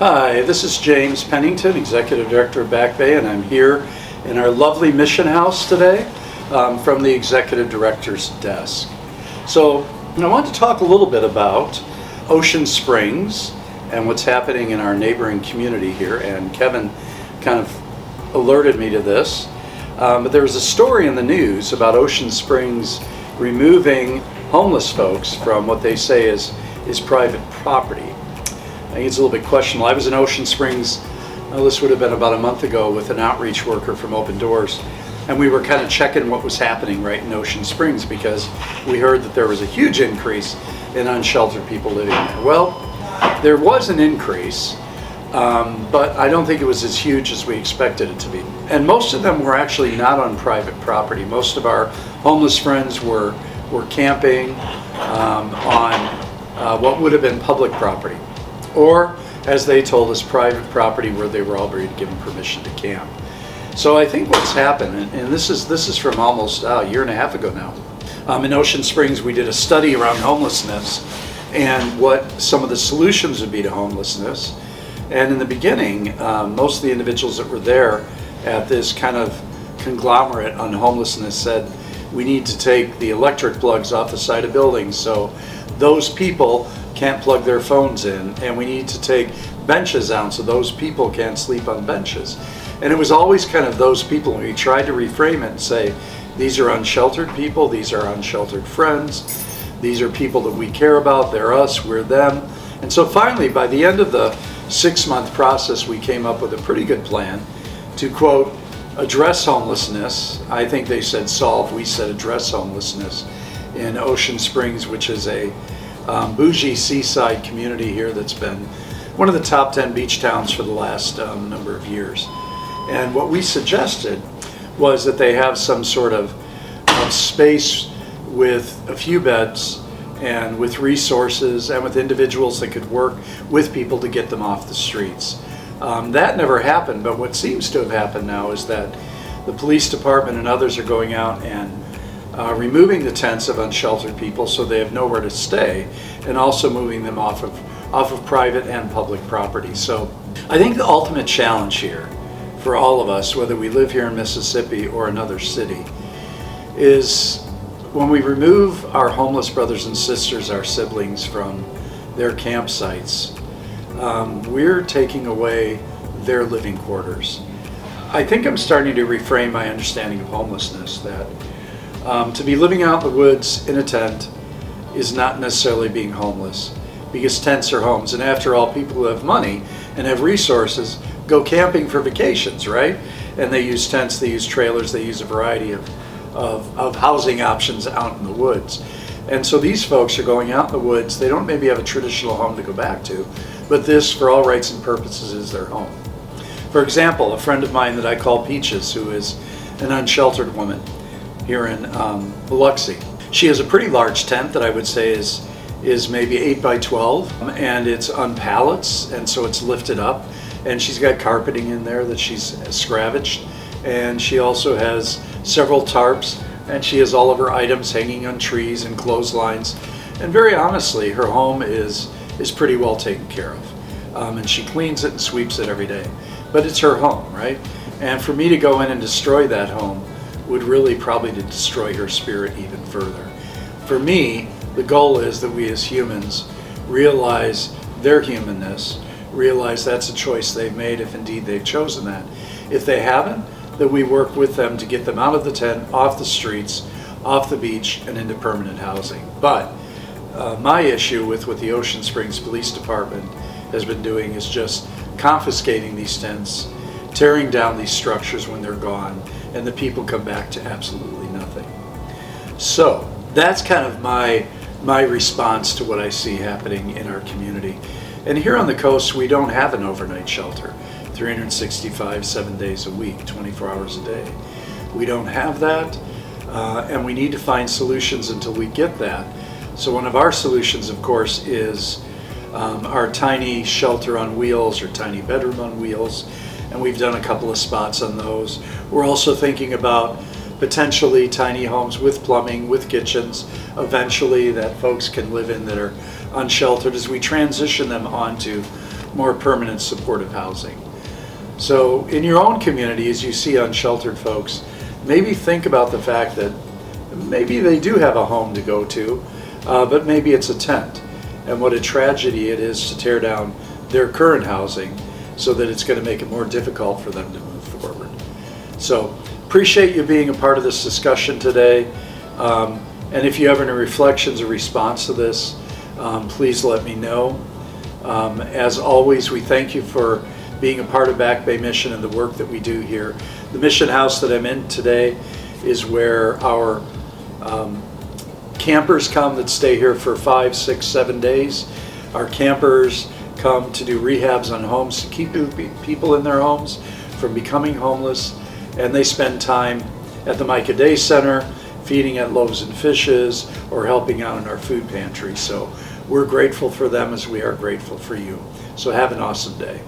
Hi, this is James Pennington, Executive Director of Back Bay, and I'm here in our lovely mission house today from the Executive Director's desk. So I want to talk a little bit about Ocean Springs and what's happening in our neighboring community here, and Kevin kind of alerted me to this. But there was a story in the news about Ocean Springs removing homeless folks from what they say is private property. I think it's a little bit questionable. I was in Ocean Springs, this would have been about a month ago, with an outreach worker from Open Doors, and we were kind of checking what was happening right in Ocean Springs because we heard that there was a huge increase in unsheltered people living there. Well, there was an increase, but I don't think it was as huge as we expected it to be. And most of them were actually not on private property. Most of our homeless friends were camping on what would have been public property, or as they told us, private property where they were already given permission to camp. So I think what's happened, and this is from almost a year and a half ago now, in Ocean Springs we did a study around homelessness and what some of the solutions would be to homelessness. And in the beginning, most of the individuals that were there at this kind of conglomerate on homelessness said, we need to take the electric plugs off the side of buildings so those people can't plug their phones in, and we need to take benches out so those people can't sleep on benches. And it was always kind of those people, and we tried to reframe it and say, these are unsheltered people, these are unsheltered friends, these are people that we care about, they're us, we're them. And so finally, by the end of the 6-month process, we came up with a pretty good plan to, quote, address homelessness. I think they said solve, we said address homelessness in Ocean Springs, which is a bougie seaside community here that's been one of the top 10 beach towns for the last number of years. And what we suggested was that they have some sort of space with a few beds and with resources and with individuals that could work with people to get them off the streets. That never happened, but what seems to have happened now is that the police department and others are going out and removing the tents of unsheltered people so they have nowhere to stay, and also moving them off of private and public property. So I think the ultimate challenge here for all of us, whether we live here in Mississippi or another city, is when we remove our homeless brothers and sisters, our siblings, from their campsites, we're taking away their living quarters. I think I'm starting to reframe my understanding of homelessness, that to be living out in the woods in a tent is not necessarily being homeless, because tents are homes. And after all, people who have money and have resources go camping for vacations, right? And they use tents, they use trailers, they use a variety of housing options out in the woods. And so these folks are going out in the woods. They don't maybe have a traditional home to go back to, but this, for all rights and purposes, is their home. For example, a friend of mine that I call Peaches, who is an unsheltered woman here in Biloxi. She has a pretty large tent that I would say is maybe 8 by 12, and it's on pallets, and so it's lifted up, and she's got carpeting in there that she's scavenged, and she also has several tarps, and she has all of her items hanging on trees and clotheslines, and very honestly, her home is pretty well taken care of, and she cleans it and sweeps it every day, but it's her home, right? And for me to go in and destroy that home would really probably to destroy her spirit even further. For me, the goal is that we as humans realize their humanness, realize that's a choice they've made if indeed they've chosen that. If they haven't, that we work with them to get them out of the tent, off the streets, off the beach, and into permanent housing. But my issue with what the Ocean Springs Police Department has been doing is just confiscating these tents, tearing down these structures when they're gone, and the people come back to absolutely nothing. So that's kind of my response to what I see happening in our community. And here on the coast, we don't have an overnight shelter, 365, 7 days a week, 24 hours a day. We don't have that, and we need to find solutions until we get that. So one of our solutions, of course, is our tiny shelter on wheels, or tiny bedroom on wheels, and we've done a couple of spots on those. We're also thinking about potentially tiny homes with plumbing, with kitchens, eventually, that folks can live in that are unsheltered as we transition them onto more permanent supportive housing. So in your own community, as you see unsheltered folks, maybe think about the fact that maybe they do have a home to go to, but maybe it's a tent. And what a tragedy it is to tear down their current housing so that it's going to make it more difficult for them to move forward. So appreciate you being a part of this discussion today. And if you have any reflections or response to this, please let me know. As always, we thank you for being a part of Back Bay Mission and the work that we do here. The mission house that I'm in today is where our campers come that stay here for 5, 6, 7 days. Our campers come to do rehabs on homes to keep people in their homes from becoming homeless, and they spend time at the Micah Day Center feeding at Loaves and Fishes or helping out in our food pantry. So we're grateful for them as we are grateful for you. So have an awesome day.